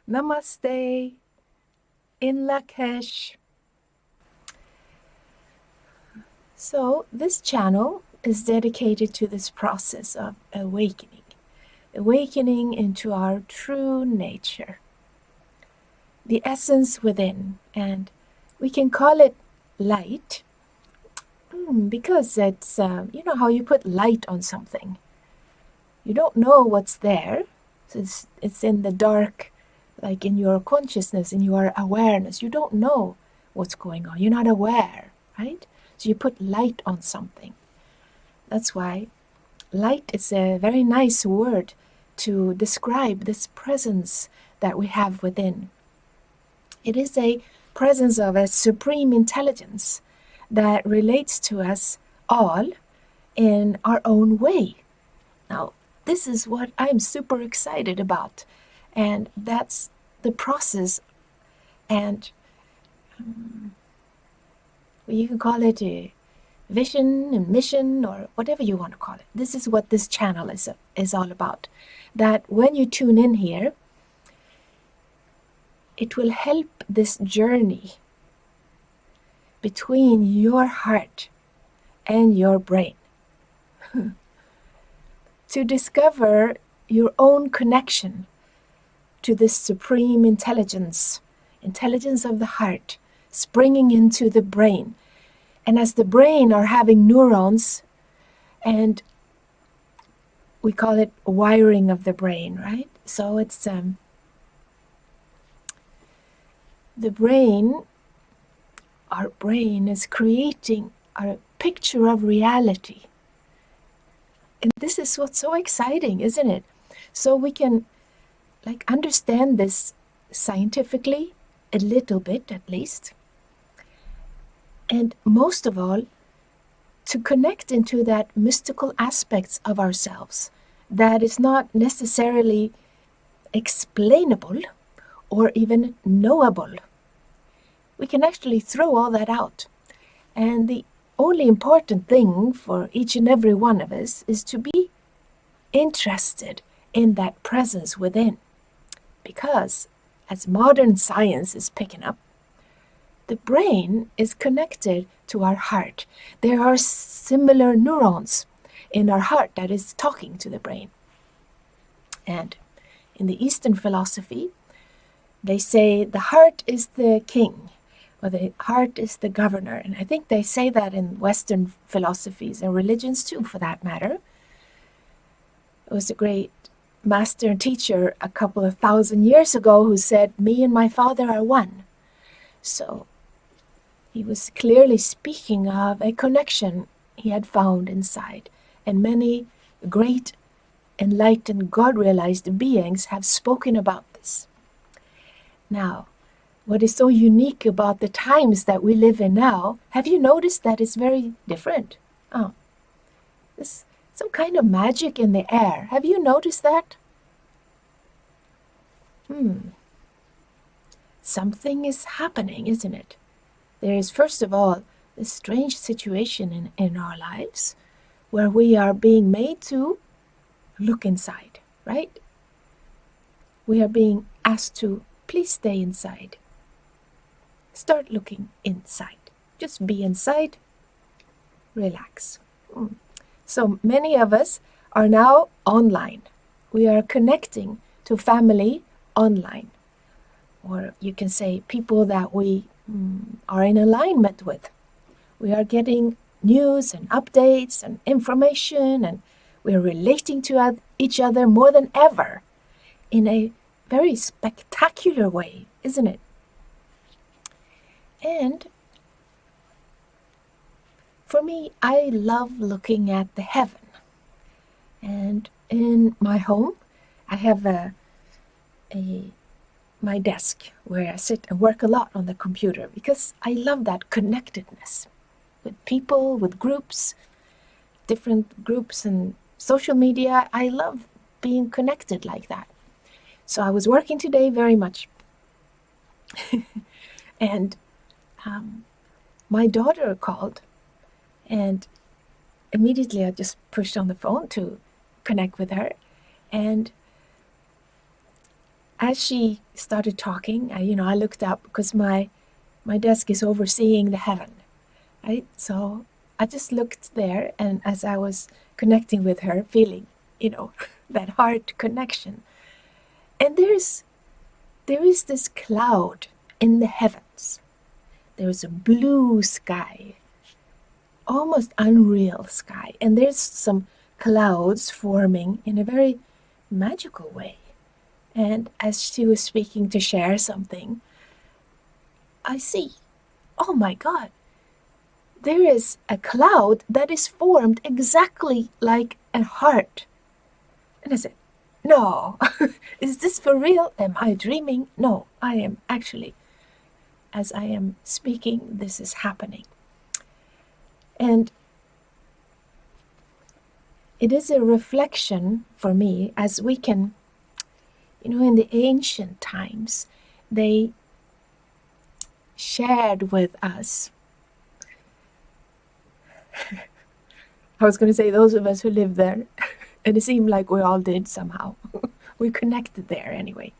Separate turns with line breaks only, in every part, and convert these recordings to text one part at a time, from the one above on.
Namaste. In Lakesh. So this channel is dedicated to this process of awakening into our true nature, the essence within, and we can call it light because it's, you know how you put light on something. You don't know what's there, so it's in the dark, like in your consciousness, in your awareness. You don't know what's going on. You're not aware, right? So you put light on something. That's why light is a very nice word to describe this presence that we have within. It is a presence of a supreme intelligence that relates to us all in our own way. Now, this is what I'm super excited about, and that's the process. And you can call it a vision, a mission, or whatever you want to call it. This is what this channel is all about. That when you tune in here, it will help this journey between your heart and your brain to discover your own connection to this supreme intelligence of the heart, springing into the brain. And as the brain are having neurons, and we call it wiring of the brain, right? So it's the brain, our brain is creating a picture of reality. And this is what's so exciting, isn't it? So we can understand this scientifically, a little bit at least. And most of all, to connect into that mystical aspects of ourselves that is not necessarily explainable or even knowable. We can actually throw all that out. And the only important thing for each and every one of us is to be interested in that presence within. Because as modern science is picking up, the brain is connected to our heart. There are similar neurons in our heart that is talking to the brain. And in the Eastern philosophy, they say the heart is the king, or the heart is the governor. And I think they say that in Western philosophies and religions too, for that matter. It was a great master and teacher a couple of thousand years ago who said, "Me and my Father are one." So he was clearly speaking of a connection he had found inside. And many great enlightened, God-realized beings have spoken about this. Now, what is so unique about the times that we live in now, have you noticed that it's very different? Oh, there's some kind of magic in the air. Have you noticed that? Something is happening, isn't it? There is, first of all, this strange situation in our lives where we are being made to look inside, right? We are being asked to please stay inside. Start looking inside. Just be inside. Relax. So many of us are now online. We are connecting to family online. Or you can say people that we are in alignment with. We are getting news and updates and information, and we are relating to each other more than ever in a very spectacular way, isn't it? And for me, I love looking at the heaven. And in my home, I have my desk where I sit and work a lot on the computer because I love that connectedness with people, with groups, different groups and social media. I love being connected like that. So I was working today very much. And my daughter called, and immediately I just pushed on the phone to connect with her. And as she started talking, I looked up because my desk is overseeing the heaven, right? So I just looked there, and as I was connecting with her, feeling, that heart connection, and there is this cloud in the heavens. There is a blue sky, almost unreal sky, and there's some clouds forming in a very magical way. And as she was speaking to share something, I see, oh my God, there is a cloud that is formed exactly like a heart. And I said, no, is this for real? Am I dreaming? No, I am actually, as I am speaking, this is happening. And it is a reflection for me, as we can, in the ancient times, they shared with us. I was going to say those of us who lived there, and it seemed like we all did somehow. We connected there anyway.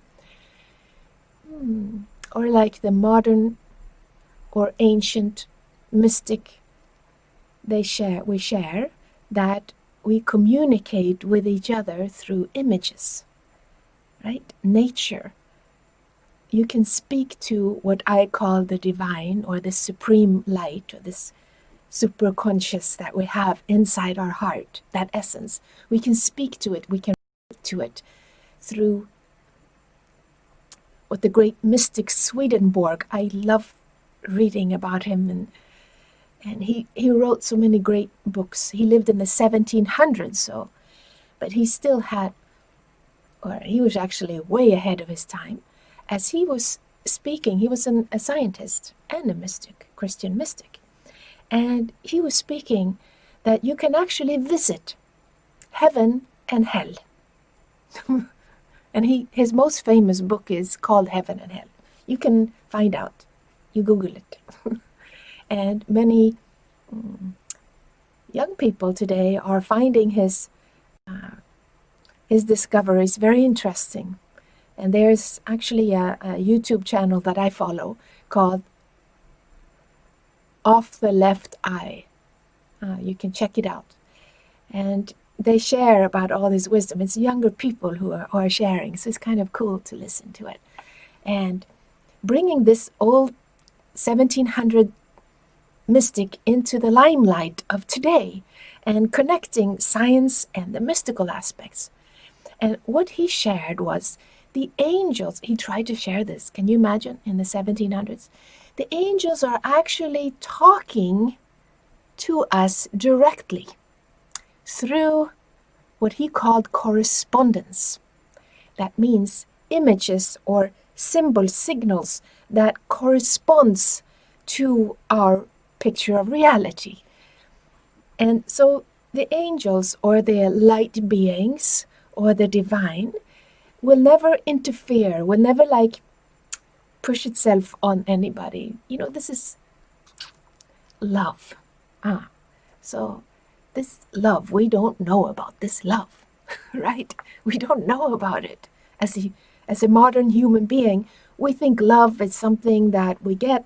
Or like the modern or ancient mystic, we share that we communicate with each other through images, right? Nature. You can speak to what I call the divine, or the supreme light, or this super conscious that we have inside our heart, that essence. We can speak to it, we can relate to it through what the great mystic Swedenborg, I love reading about him, and he wrote so many great books. He lived in the 1700s, but he still had, or he was actually way ahead of his time. As he was speaking, he was a scientist and a mystic, Christian mystic. And he was speaking that you can actually visit heaven and hell. And his most famous book is called Heaven and Hell. You can find out. You Google it. And many young people today are finding his discoveries very interesting. And there's actually a YouTube channel that I follow called Off the Left Eye. You can check it out. And they share about all this wisdom. It's younger people who are sharing, so it's kind of cool to listen to it. And bringing this old 1700 mystic into the limelight of today, and connecting science and the mystical aspects. And what he shared was the angels. He tried to share this. Can you imagine, in the 1700s? The angels are actually talking to us directly through what he called correspondence. That means images or symbols, signals that corresponds to our picture of reality. And so the angels, or the light beings, or the divine, will never interfere, will never push itself on anybody. This is love. So this love, we don't know about this love, right? We don't know about it. As a modern human being, we think love is something that we get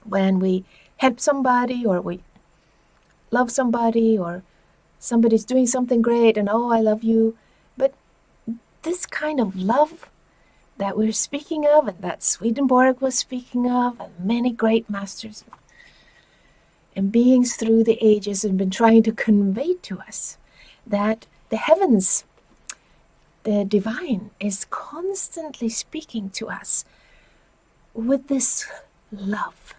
when we help somebody, or we love somebody, or somebody's doing something great and, oh, I love you. But this kind of love that we're speaking of, and that Swedenborg was speaking of, and many great masters and beings through the ages have been trying to convey to us, that the heavens, the divine, is constantly speaking to us with this love.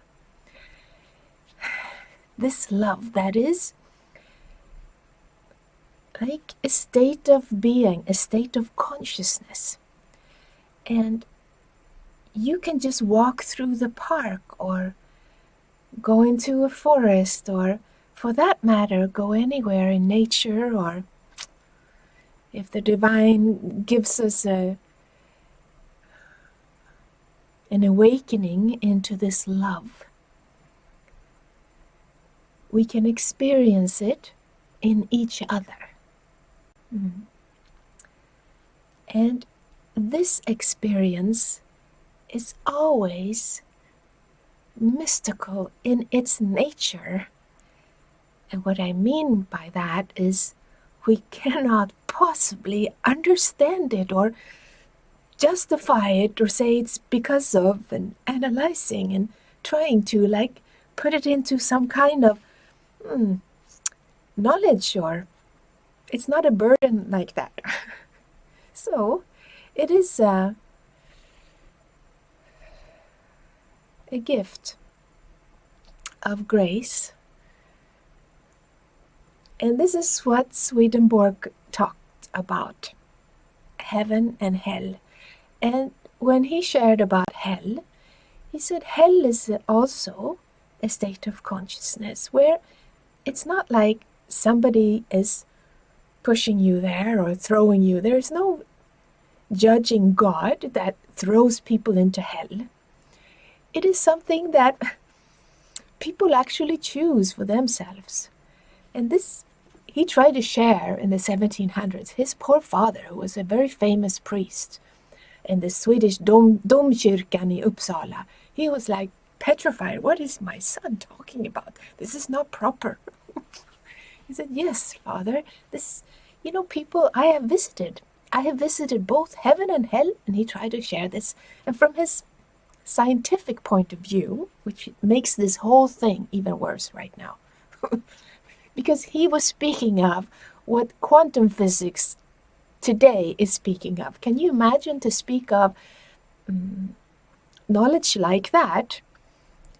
This love that is like a state of being, a state of consciousness. And you can just walk through the park, or go into a forest, or for that matter, go anywhere in nature, or if the divine gives us an awakening into this love, we can experience it in each other. And this experience is always mystical in its nature. And what I mean by that is we cannot possibly understand it or justify it or say it's because of, and analyzing and trying to put it into some kind of knowledge, or it's not a burden like that. So it is a gift of grace. And this is what Swedenborg talked about, heaven and hell. And when he shared about hell, he said hell is also a state of consciousness where it's not like somebody is pushing you there or throwing you. There is no judging God that throws people into hell. It is something that people actually choose for themselves. And this he tried to share in the 1700s. His poor father, who was a very famous priest in the Swedish domkyrkan in Uppsala, he was like petrified. What is my son talking about? This is not proper. He said, yes, father, this, people I have visited both heaven and hell. And he tried to share this. And from his scientific point of view, which makes this whole thing even worse right now, because he was speaking of what quantum physics today is speaking of. Can you imagine to speak of knowledge like that?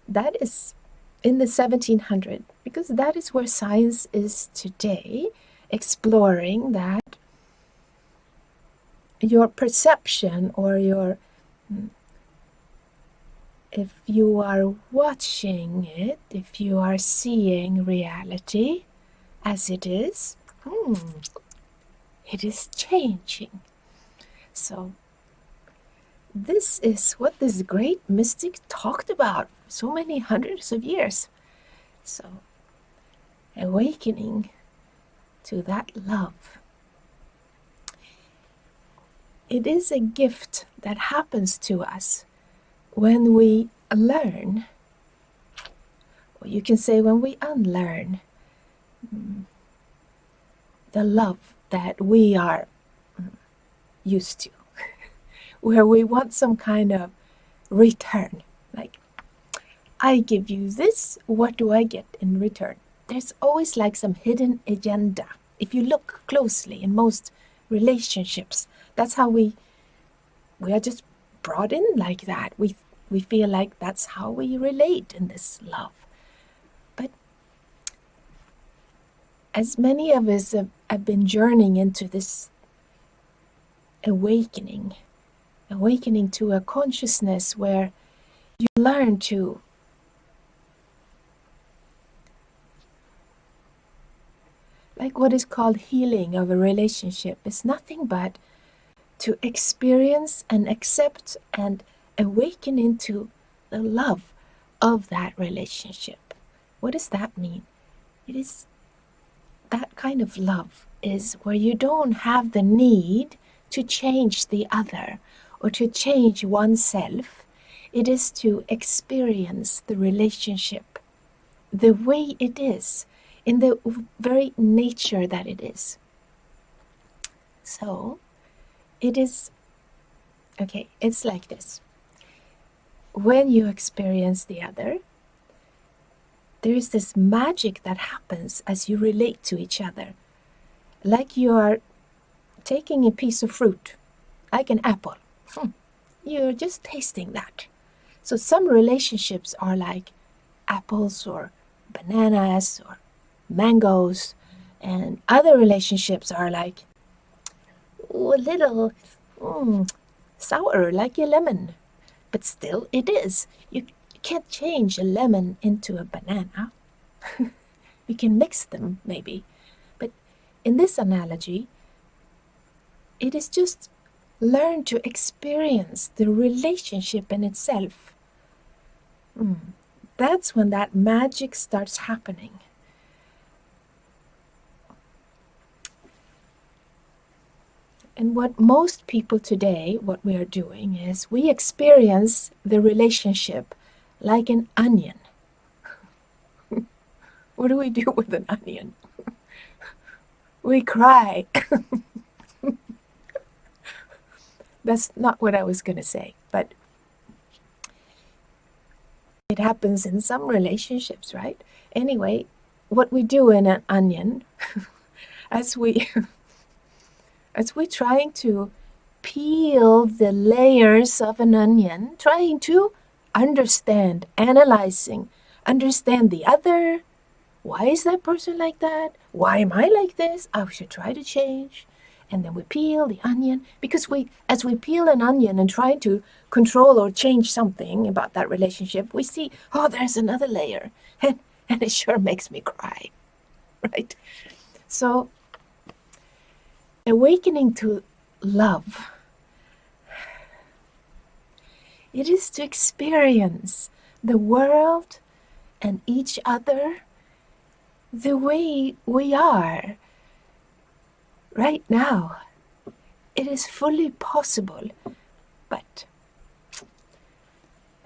That is in the 1700s, because that is where science is today, exploring that your perception or your if you are watching it, if you are seeing reality as it is changing. So this is what this great mystic talked about so many hundreds of years. So awakening to that love. It is a gift that happens to us when we learn, or you can say when we unlearn the love that we are used to, where we want some kind of return. Like, I give you this, what do I get in return? There's always like some hidden agenda. If you look closely in most relationships, that's how we are just brought in like that. We feel like that's how we relate in this love. But as many of us have been journeying into this awakening to a consciousness where you learn to like what is called healing of a relationship is nothing but to experience and accept and awaken into the love of that relationship. What does that mean? It is that kind of love is where you don't have the need to change the other or to change oneself. It is to experience the relationship the way it is, in the very nature that it is. So it is, okay, it's like this. When you experience the other, there is this magic that happens as you relate to each other. Like you are taking a piece of fruit, like an apple. You're just tasting that. So some relationships are like apples or bananas or mangoes, and other relationships are like a little sour, like a lemon. But still it is. You can't change a lemon into a banana. You can mix them maybe. But in this analogy, it is just learn to experience the relationship in itself. That's when that magic starts happening. And what most people today, what we are doing is we experience the relationship like an onion. What do we do with an onion? We cry. That's not what I was going to say, but it happens in some relationships, right? Anyway, what we do in an onion, as we trying to peel the layers of an onion, trying to understand, analyzing, understand the other. Why is that person like that? Why am I like this? I should try to change. And then we peel the onion, because as we peel an onion and try to control or change something about that relationship, we see, oh, there's another layer. And it sure makes me cry, right? So, awakening to love, it is to experience the world and each other the way we are right now. It is fully possible, but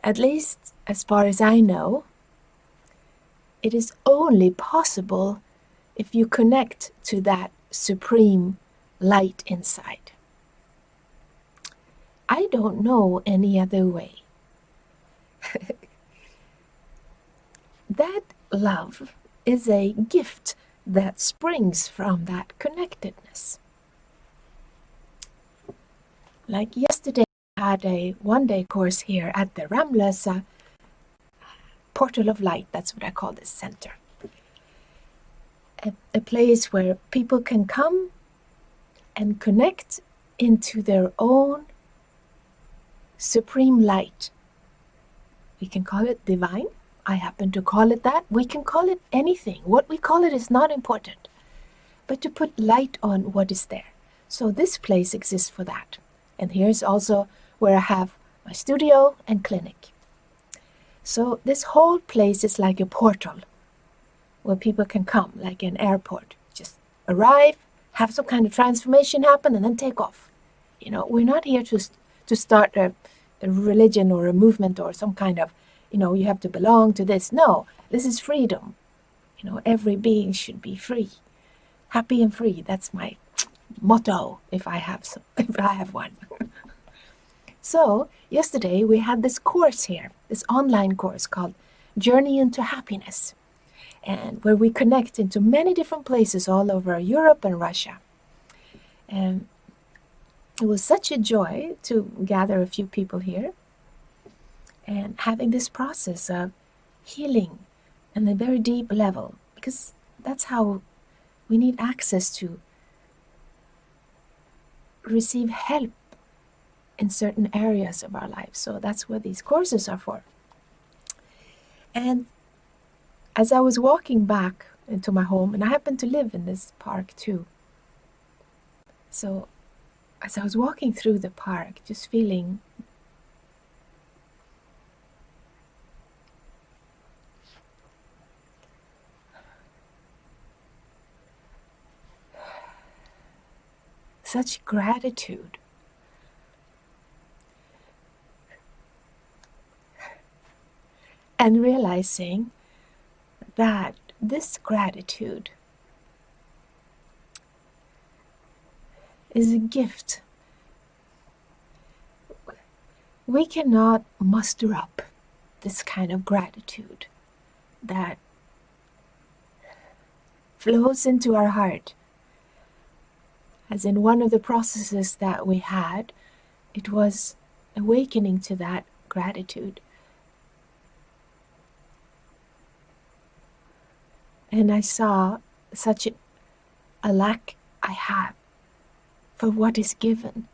at least as far as I know, it is only possible if you connect to that supreme light inside. I don't know any other way. That love is a gift that springs from that connectedness. Like yesterday, I had a one-day course here at the Ramlösa Portal of Light. That's what I call this center. A place where people can come and connect into their own supreme light. We can call it divine. I happen to call it that. We can call it anything. What we call it is not important, but to put light on what is there. So this place exists for that. And here's also where I have my studio and clinic. So this whole place is like a portal where people can come, like an airport. Just arrive, have some kind of transformation happen, and then take off. You know, we're not here to start a religion or a movement or some kind of, you have to belong to this. No, this is freedom. Every being should be free, happy and free. That's my motto, if I have one. So yesterday we had this course here, this online course called Journey into Happiness, and where we connect into many different places all over Europe and Russia. And it was such a joy to gather a few people here and having this process of healing on a very deep level, because that's how we need access to receive help in certain areas of our lives. So that's what these courses are for. And as I was walking back into my home, and I happen to live in this park too, so as I was walking through the park, just feeling such gratitude. And realizing that this gratitude is a gift. We cannot muster up this kind of gratitude that flows into our heart. As in one of the processes that we had, it was awakening to that gratitude. And I saw such a lack I have for what is given.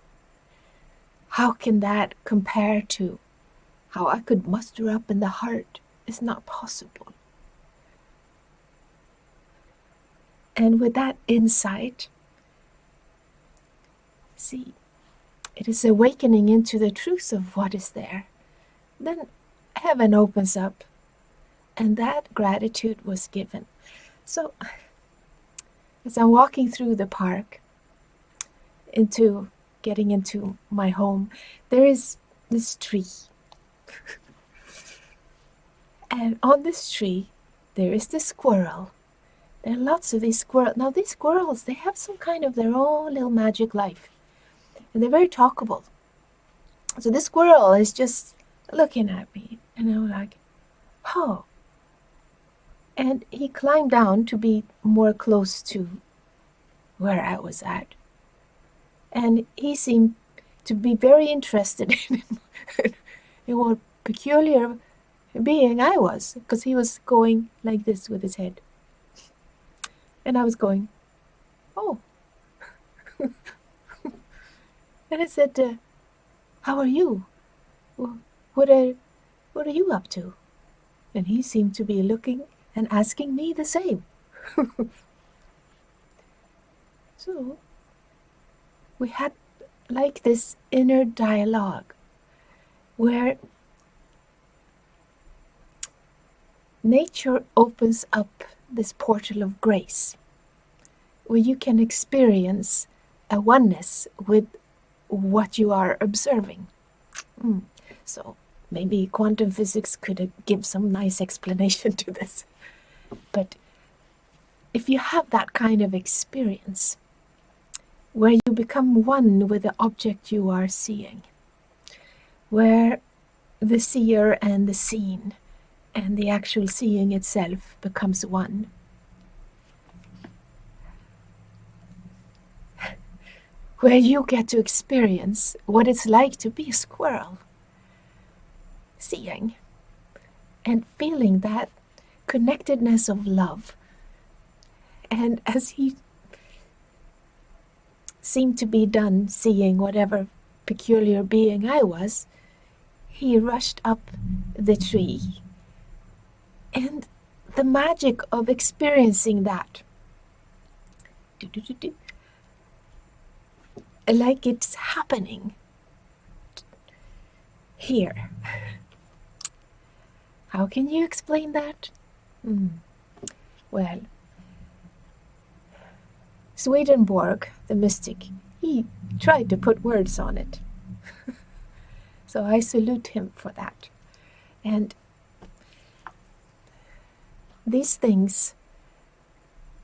How can that compare to how I could muster up in the heart? It's not possible. And with that insight, see, it is awakening into the truth of what is there. Then heaven opens up, and that gratitude was given. So, as I'm walking through the park into getting into my home, there is this tree. And on this tree, there is this squirrel. There are lots of these squirrels. Now, these squirrels, they have some kind of their own little magic life. And they're very talkable. So this squirrel is just looking at me. And I'm like, oh. And he climbed down to be more close to where I was at. And he seemed to be very interested in what peculiar being I was, because he was going like this with his head. And I was going, oh. And I said, how are you? What are you up to? And he seemed to be looking and asking me the same. So we had like this inner dialogue where nature opens up this portal of grace, where you can experience a oneness with what you are observing. So maybe quantum physics could give some nice explanation to this. But if you have that kind of experience, where you become one with the object you are seeing, where the seer and the seen and the actual seeing itself becomes one, where you get to experience what it's like to be a squirrel, seeing and feeling that connectedness of love. And as he seemed to be done seeing whatever peculiar being I was, he rushed up the tree. And the magic of experiencing that, like it's happening here. How can you explain that? Well, Swedenborg, the mystic, he tried to put words on it. So I salute him for that. And these things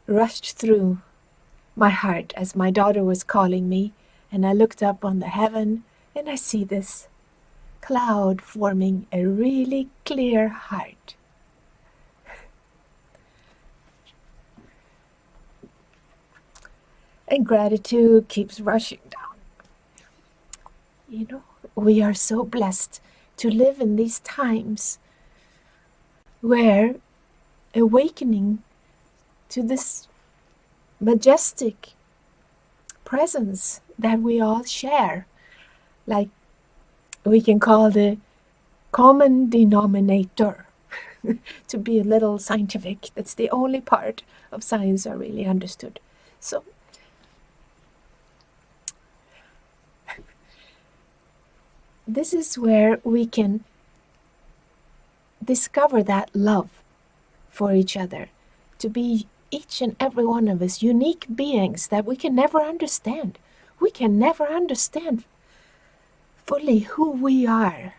rushed through my heart as my daughter was calling me, and I looked up on the heaven and I see this cloud forming a really clear heart. And gratitude keeps rushing down. You know, we are so blessed to live in these times where awakening to this majestic presence that we all share, like we can call the common denominator, to be a little scientific. That's the only part of science I really understood. So this is where we can discover that love for each other, to be each and every one of us unique beings that we can never understand. We can never understand fully who we are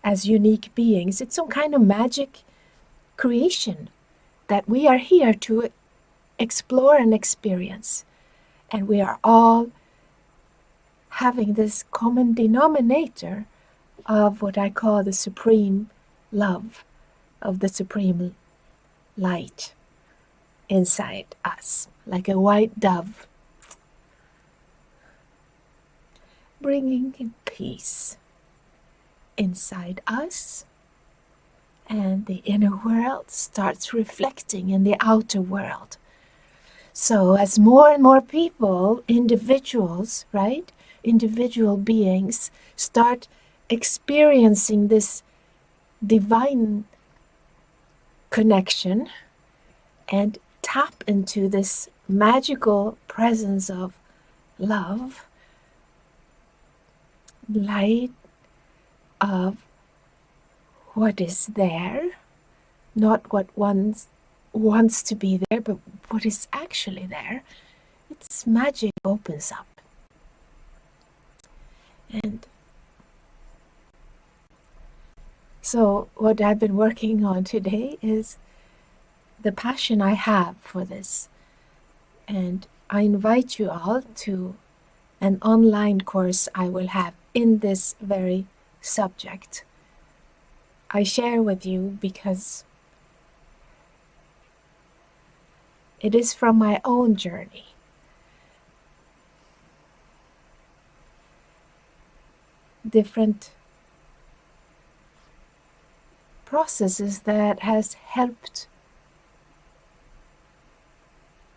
as unique beings. It's some kind of magic creation that we are here to explore and experience. And we are all having this common denominator of what I call the supreme love, of the supreme light inside us, like a white dove, bringing in peace inside us, and the inner world starts reflecting in the outer world. So as more and more people, individuals, right, individual beings start experiencing this divine connection and tap into this magical presence of love, light of what is there, not what one wants to be there, but what is actually there, its magic opens up. And so what I've been working on today is the passion I have for this. And I invite you all to an online course I will have in this very subject. I share with you because it is from my own journey. Different processes that has helped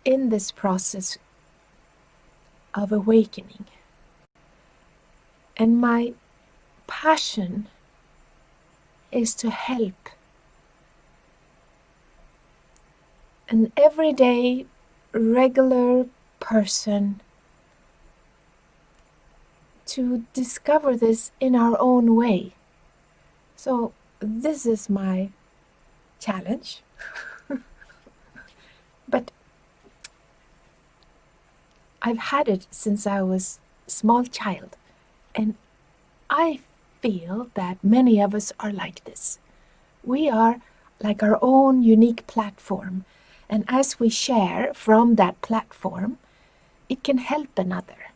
in this process of awakening. And my passion is to help an everyday, regular person to discover this in our own way. So this is my challenge. But I've had it since I was a small child, and I feel that many of us are like this. We are like our own unique platform, and as we share from that platform, it can help another.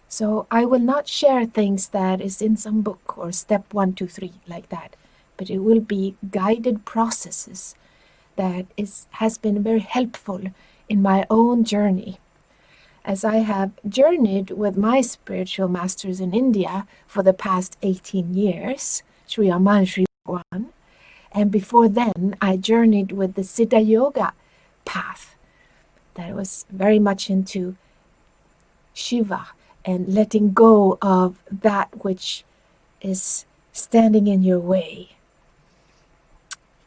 So I will not share things that is in some book or step 1, 2, 3 like that, but it will be guided processes that has been very helpful in my own journey. As I have journeyed with my spiritual masters in India for the past 18 years, Sri Aman Sri Bhagwan, and before then I journeyed with the Siddha Yoga path that was very much into Shiva and letting go of that which is standing in your way.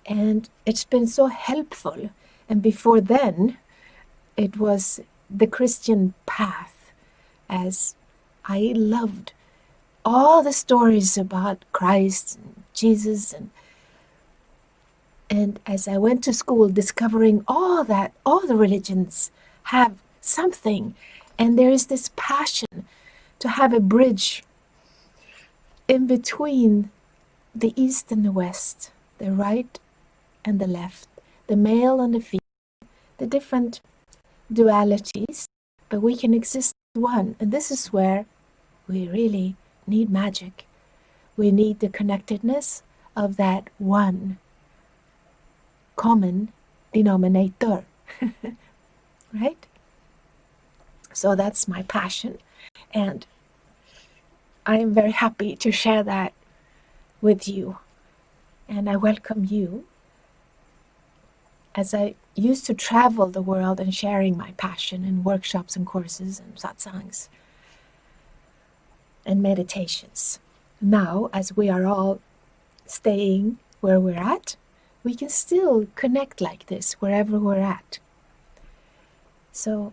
And it's been so helpful. And before then, it was the Christian path, as I loved all the stories about Christ and Jesus, and as I went to school discovering all the religions have something, and there is this passion to have a bridge in between the East and the West, the right and the left, the male and the female, the different dualities, but we can exist as one. And this is where we really need magic. We need the connectedness of that one common denominator, right? So that's my passion, and I am very happy to share that with you. And I welcome you, as I used to travel the world and sharing my passion in workshops and courses and satsangs and meditations. Now, as we are all staying where we're at, we can still connect like this wherever we're at. So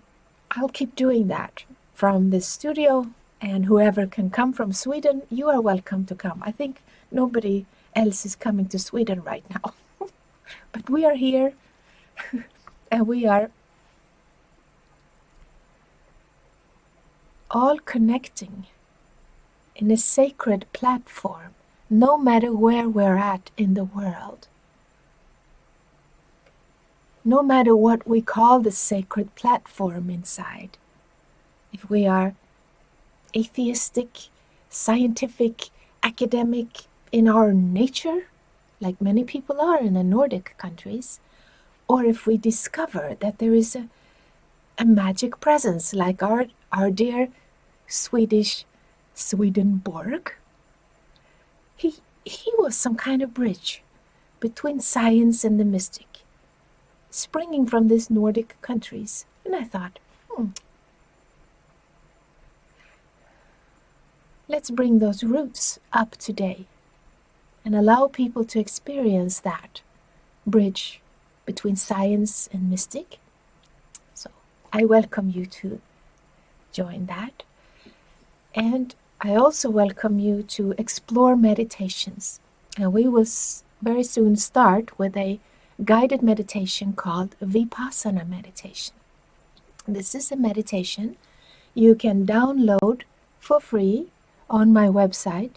I'll keep doing that from this studio, and whoever can come from Sweden, you are welcome to come. I think nobody else is coming to Sweden right now. But we are here, and we are all connecting in a sacred platform, no matter where we're at in the world. No matter what we call the sacred platform inside. If we are atheistic, scientific, academic in our nature, like many people are in the Nordic countries, or if we discover that there is a magic presence, like our dear Swedish Swedenborg, he was some kind of bridge between science and the mystic, springing from these Nordic countries. And I thought, let's bring those roots up today and allow people to experience that bridge between science and mystic. So I welcome you to join that. And I also welcome you to explore meditations. And we will very soon start with a guided meditation called Vipassana Meditation. This is a meditation you can download for free on my website,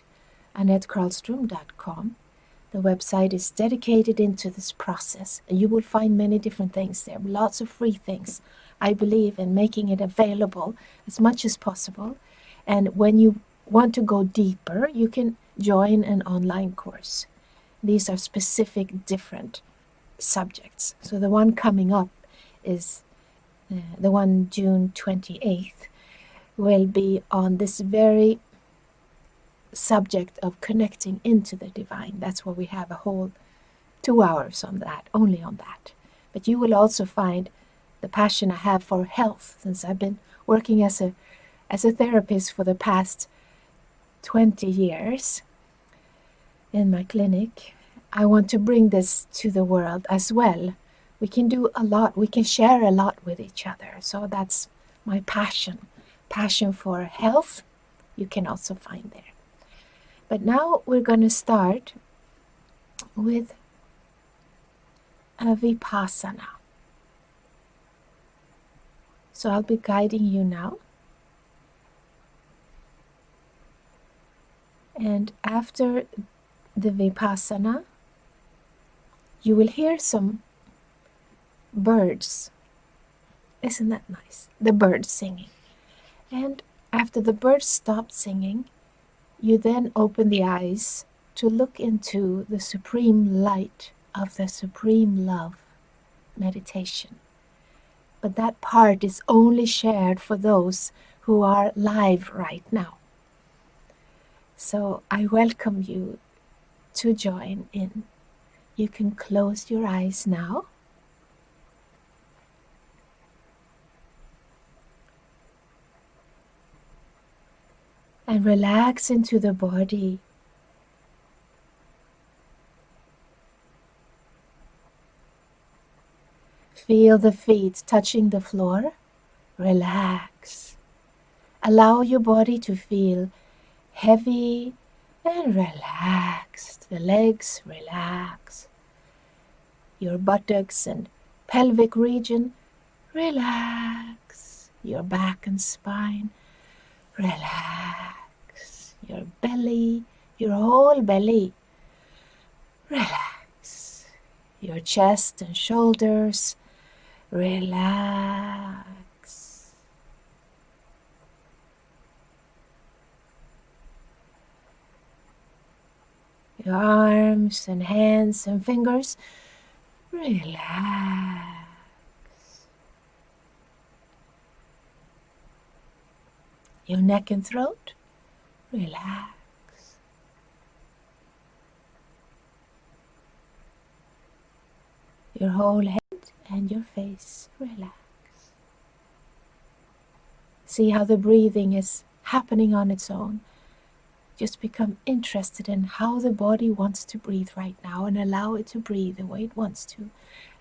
AnetteCarlström.com. The website is dedicated into this process, and you will find many different things there, lots of free things. I believe in making it available as much as possible. And when you want to go deeper, you can join an online course. These are specific, different subjects. So the one coming up is the one June 28th, will be on this very subject of connecting into the divine. That's where we have a whole 2 hours on that, only on that. But you will also find the passion I have for health, since I've been working as a therapist for the past 20 years in my clinic. I want to bring this to the world as well. We can do a lot, we can share a lot with each other. So that's my passion for health, you can also find there. But now we're going to start with a Vipassana. So I'll be guiding you now. And after the Vipassana, you will hear some birds. Isn't that nice? The birds singing. And after the birds stop singing, you then open the eyes to look into the supreme light of the supreme love meditation. But that part is only shared for those who are live right now. So I welcome you to join in. You can close your eyes now. And relax into the body. Feel the feet touching the floor. Relax. Allow your body to feel heavy and relaxed. The legs relax. Your buttocks and pelvic region relax. Your back and spine relax. Your belly, your whole belly relax. Your chest and shoulders relax. Your arms and hands and fingers relax. Your neck and throat, relax. Your whole head and your face, relax. See how the breathing is happening on its own. Just become interested in how the body wants to breathe right now and allow it to breathe the way it wants to.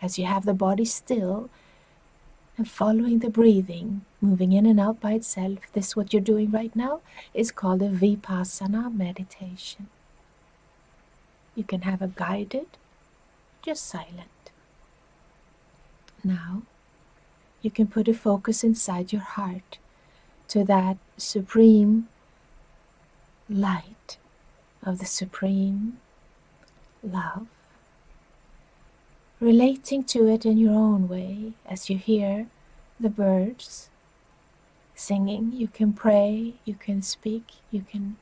As you have the body still and following the breathing, moving in and out by itself, this what you're doing right now is called a Vipassana meditation. You can have a guided, just silent. Now, you can put a focus inside your heart to that supreme light of the supreme love, relating to it in your own way. As you hear the birds singing, you can pray, you can speak, you can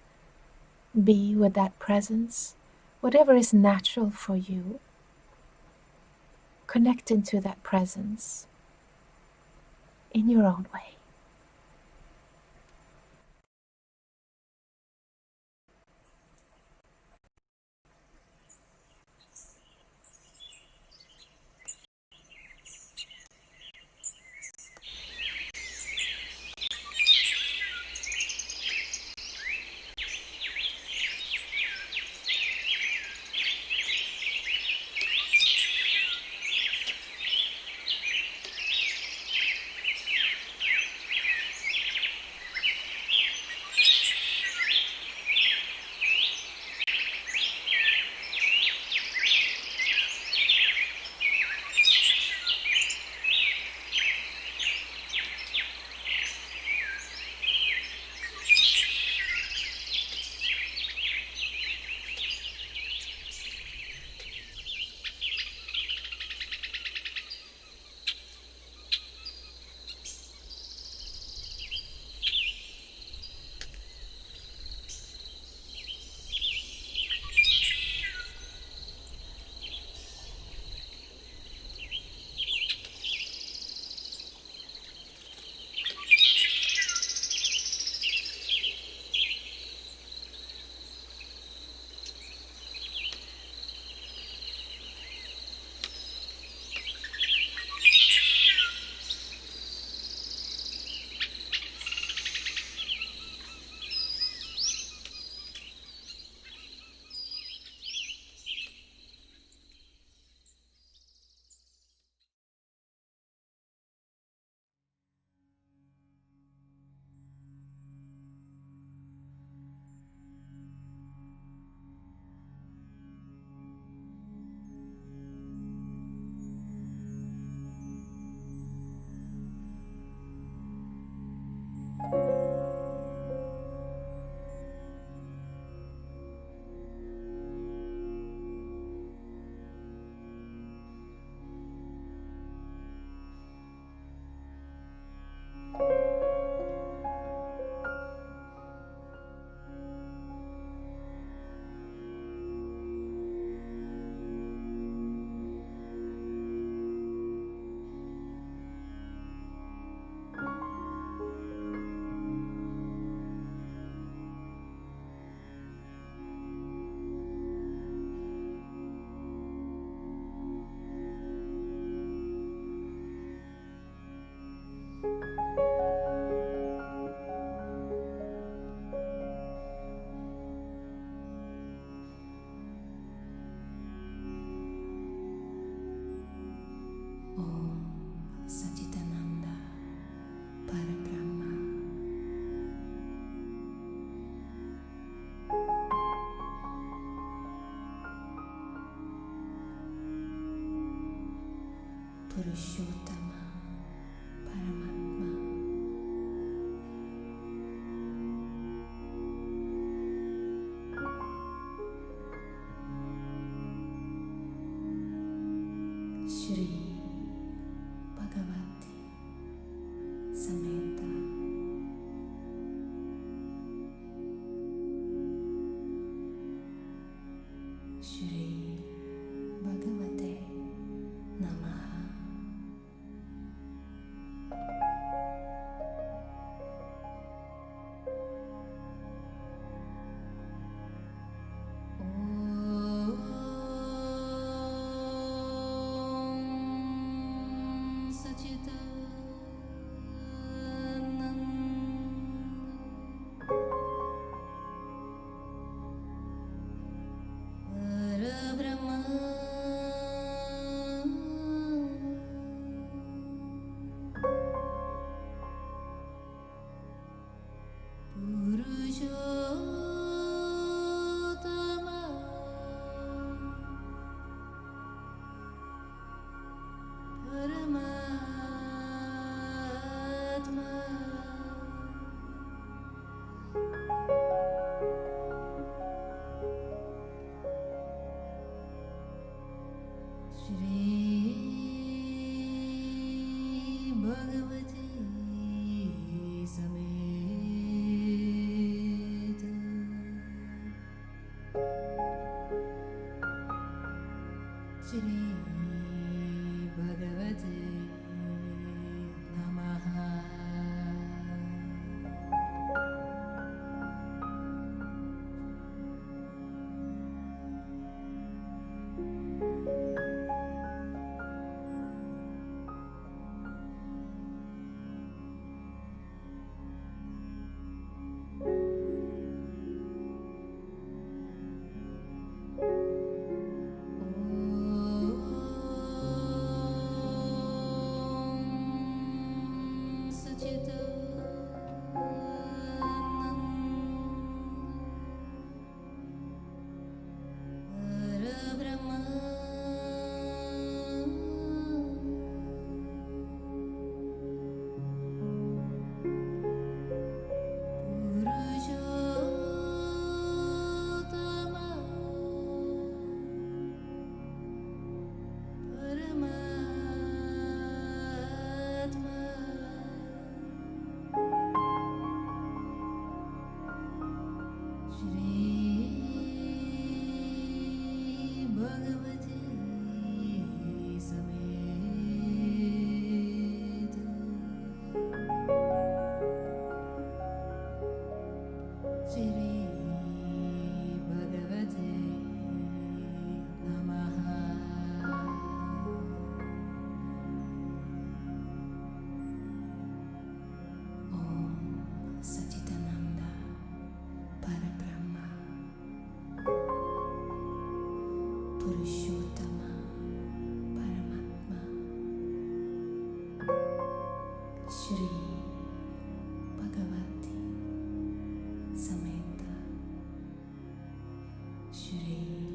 be with that presence, whatever is natural for you. Connect into that presence in your own way. Purushottama Paramatma. Shri Bhagavati Sameta. Shri Bhagavate Namaha. Purushottama Paramatma. Shri Bhagavati Sameta. Shri